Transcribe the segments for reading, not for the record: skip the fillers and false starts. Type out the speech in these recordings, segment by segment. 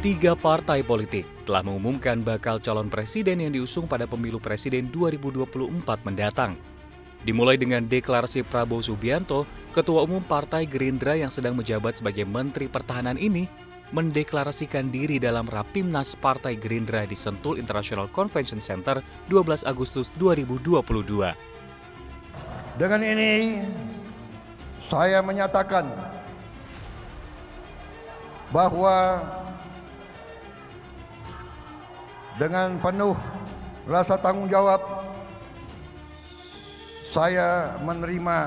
Tiga partai politik telah mengumumkan bakal calon presiden yang diusung pada pemilu presiden 2024 mendatang. Dimulai dengan deklarasi Prabowo Subianto, Ketua Umum Partai Gerindra yang sedang menjabat sebagai Menteri Pertahanan ini mendeklarasikan diri dalam Rapimnas Partai Gerindra di Sentul International Convention Center 12 Agustus 2022. Dengan ini, saya menyatakan bahwa dengan penuh rasa tanggung jawab, saya menerima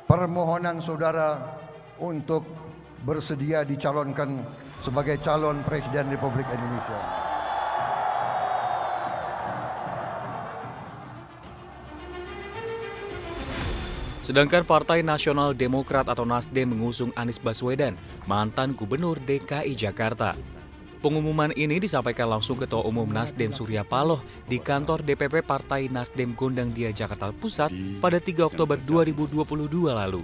permohonan saudara untuk bersedia dicalonkan sebagai calon Presiden Republik Indonesia. Sedangkan Partai Nasional Demokrat atau Nasdem mengusung Anies Baswedan, mantan Gubernur DKI Jakarta. Pengumuman ini disampaikan langsung Ketua Umum Nasdem Surya Paloh di kantor DPP Partai Nasdem Gondangdia Jakarta Pusat pada 3 Oktober 2022 lalu.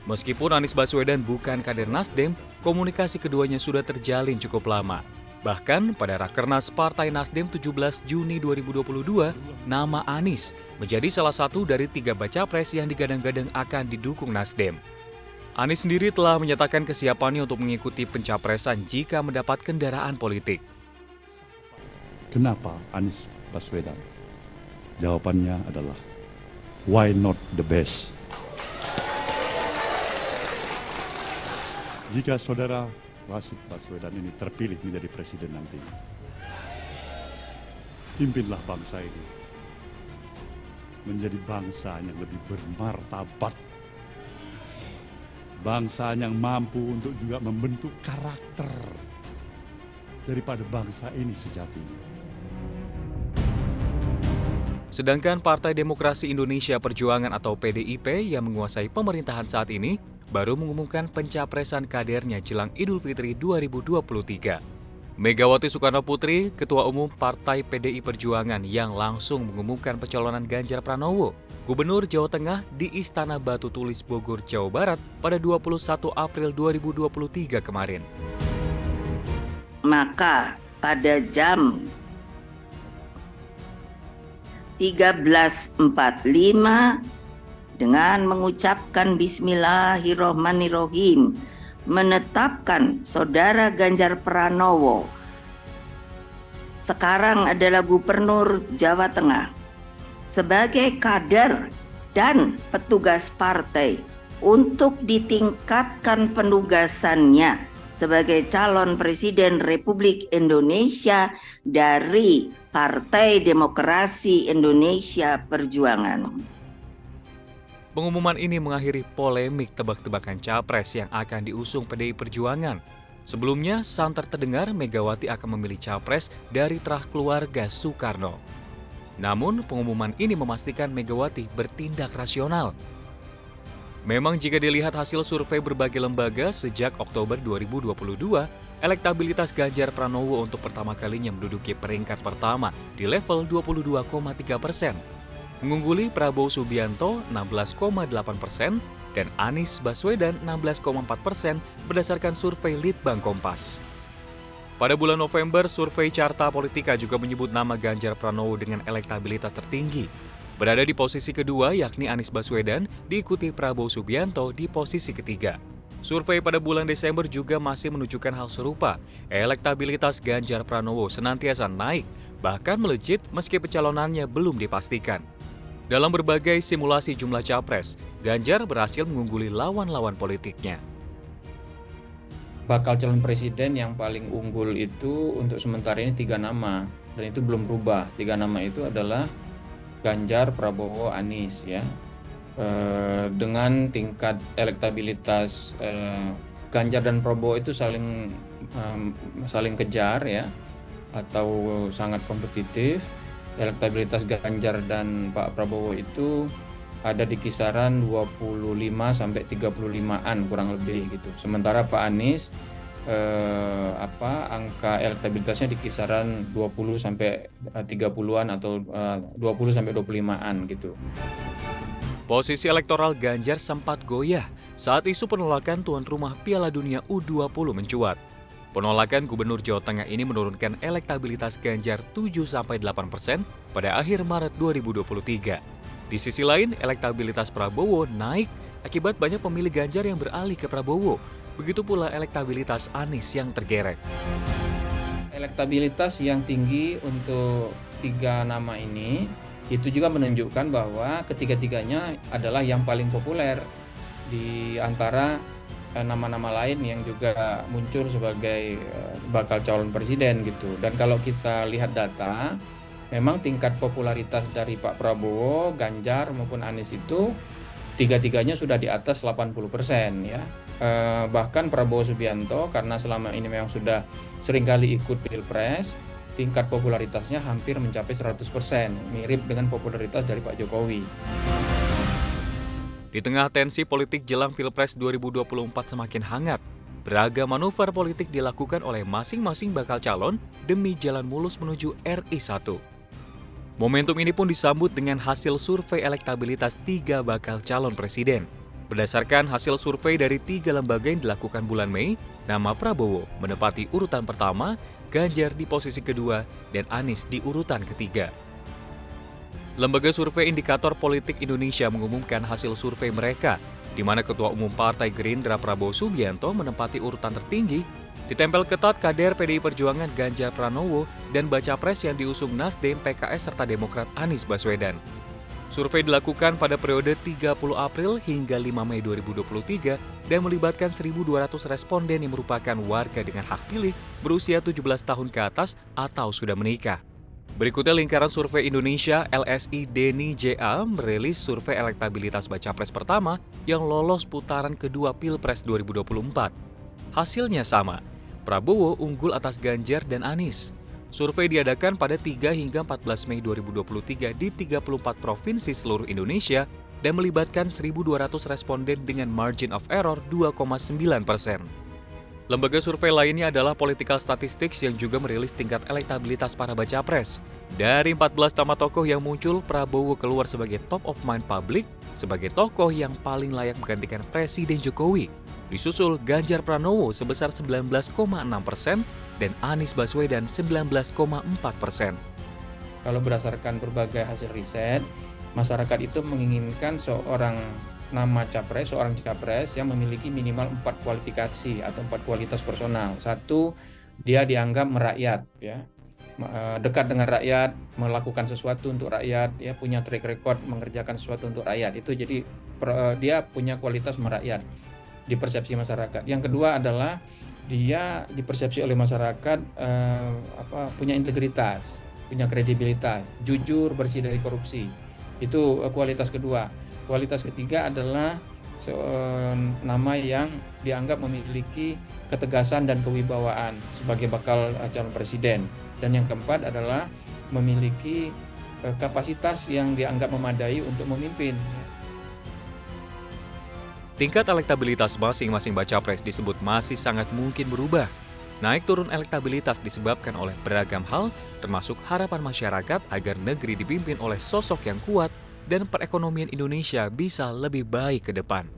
Meskipun Anies Baswedan bukan kader Nasdem, komunikasi keduanya sudah terjalin cukup lama. Bahkan pada Rakernas Partai Nasdem 17 Juni 2022, nama Anies menjadi salah satu dari 3 baca pres yang digadang-gadang akan didukung Nasdem. Anies sendiri telah menyatakan kesiapannya untuk mengikuti pencapresan jika mendapat kendaraan politik. Kenapa Anies Baswedan? Jawabannya adalah, why not the best? Jika saudara Rashid Baswedan ini terpilih menjadi presiden nanti, pimpinlah bangsa ini menjadi bangsa yang lebih bermartabat, bangsa yang mampu untuk juga membentuk karakter daripada bangsa ini sejatinya. Sedangkan Partai Demokrasi Indonesia Perjuangan atau PDIP yang menguasai pemerintahan saat ini baru mengumumkan pencapresan kadernya jelang Idul Fitri 2023. Megawati Soekarno Putri, Ketua Umum Partai PDI Perjuangan yang langsung mengumumkan pencalonan Ganjar Pranowo, Gubernur Jawa Tengah di Istana Batu Tulis Bogor, Jawa Barat pada 21 April 2023 kemarin. Maka pada jam 13.45 dengan mengucapkan Bismillahirrohmanirrohim, menetapkan Saudara Ganjar Pranowo sekarang adalah Gubernur Jawa Tengah sebagai kader dan petugas partai untuk ditingkatkan penugasannya sebagai calon Presiden Republik Indonesia dari Partai Demokrasi Indonesia Perjuangan. Pengumuman ini mengakhiri polemik tebak-tebakan capres yang akan diusung PDI Perjuangan. Sebelumnya, santer terdengar Megawati akan memilih capres dari terah keluarga Soekarno. Namun, pengumuman ini memastikan Megawati bertindak rasional. Memang jika dilihat hasil survei berbagai lembaga sejak Oktober 2022, elektabilitas Ganjar Pranowo untuk pertama kalinya menduduki peringkat pertama di level 22,3%. Mengungguli Prabowo Subianto 16,8% dan Anies Baswedan 16,4% berdasarkan survei Litbang Kompas. Pada bulan November, survei Carta Politika juga menyebut nama Ganjar Pranowo dengan elektabilitas tertinggi. Berada di posisi kedua yakni Anies Baswedan, diikuti Prabowo Subianto di posisi ketiga. Survei pada bulan Desember juga masih menunjukkan hal serupa. Elektabilitas Ganjar Pranowo senantiasa naik, bahkan melejit meski pencalonannya belum dipastikan. Dalam berbagai simulasi jumlah capres, Ganjar berhasil mengungguli lawan-lawan politiknya. Bakal calon presiden yang paling unggul itu untuk sementara ini 3 nama, dan itu belum berubah. 3 nama itu adalah Ganjar, Prabowo, Anies, ya. Dengan tingkat elektabilitas Ganjar dan Prabowo itu saling kejar, ya, atau sangat kompetitif. Elektabilitas Ganjar dan Pak Prabowo itu ada di kisaran 25 sampai 35-an kurang lebih gitu. Sementara Pak Anies angka elektabilitasnya di kisaran 20 sampai 30-an atau 20 sampai 25-an gitu. Posisi elektoral Ganjar sempat goyah saat isu penolakan tuan rumah Piala Dunia U20 mencuat. Penolakan Gubernur Jawa Tengah ini menurunkan elektabilitas Ganjar 7-8% pada akhir Maret 2023. Di sisi lain, elektabilitas Prabowo naik akibat banyak pemilih Ganjar yang beralih ke Prabowo. Begitu pula elektabilitas Anies yang tergerek. Elektabilitas yang tinggi untuk 3 nama ini itu juga menunjukkan bahwa ketiga-tiganya adalah yang paling populer di antara nama-nama lain yang juga muncul sebagai bakal calon presiden gitu. Dan kalau kita lihat data, memang tingkat popularitas dari Pak Prabowo, Ganjar maupun Anies itu tiga-tiganya sudah di atas 80% ya. Bahkan Prabowo Subianto karena selama ini memang sudah seringkali ikut Pilpres, tingkat popularitasnya hampir mencapai 100%, mirip dengan popularitas dari Pak Jokowi. Di tengah tensi politik jelang Pilpres 2024 semakin hangat, beragam manuver politik dilakukan oleh masing-masing bakal calon demi jalan mulus menuju RI 1. Momentum ini pun disambut dengan hasil survei elektabilitas 3 bakal calon presiden. Berdasarkan hasil survei dari 3 lembaga yang dilakukan bulan Mei, nama Prabowo menempati urutan pertama, Ganjar di posisi kedua, dan Anies di urutan ketiga. Lembaga Survei Indikator Politik Indonesia mengumumkan hasil survei mereka, di mana Ketua Umum Partai Gerindra Prabowo Subianto menempati urutan tertinggi, ditempel ketat kader PDI Perjuangan Ganjar Pranowo dan baca pres yang diusung Nasdem, PKS, serta Demokrat Anies Baswedan. Survei dilakukan pada periode 30 April hingga 5 Mei 2023 dan melibatkan 1.200 responden yang merupakan warga dengan hak pilih berusia 17 tahun ke atas atau sudah menikah. Berikutnya Lingkaran Survei Indonesia LSI Deni JA merilis survei elektabilitas baca pres pertama yang lolos putaran kedua Pilpres 2024. Hasilnya sama, Prabowo unggul atas Ganjar dan Anies. Survei diadakan pada 3 hingga 14 Mei 2023 di 34 provinsi seluruh Indonesia dan melibatkan 1.200 responden dengan margin of error 2,9%. Lembaga survei lainnya adalah Political Statistics yang juga merilis tingkat elektabilitas para baca pres. Dari 14 nama tokoh yang muncul, Prabowo keluar sebagai top of mind public, sebagai tokoh yang paling layak menggantikan Presiden Jokowi. Disusul Ganjar Pranowo sebesar 19,6% dan Anies Baswedan 19,4%. Kalau berdasarkan berbagai hasil riset, masyarakat itu menginginkan seorang capres yang memiliki minimal 4 kualifikasi atau 4 kualitas personal. 1, dia dianggap merakyat, ya, dekat dengan rakyat, melakukan sesuatu untuk rakyat, ya, punya track record mengerjakan sesuatu untuk rakyat. Itu jadi dia punya kualitas merakyat di persepsi masyarakat. Yang kedua adalah dia dipersepsi oleh masyarakat punya integritas, punya kredibilitas, jujur, bersih dari korupsi. Itu kualitas kedua. Kualitas ketiga adalah nama yang dianggap memiliki ketegasan dan kewibawaan sebagai bakal calon presiden. Dan yang keempat adalah memiliki kapasitas yang dianggap memadai untuk memimpin. Tingkat elektabilitas masing-masing baca pres disebut masih sangat mungkin berubah. Naik turun elektabilitas disebabkan oleh beragam hal, termasuk harapan masyarakat agar negeri dipimpin oleh sosok yang kuat dan perekonomian Indonesia bisa lebih baik ke depan.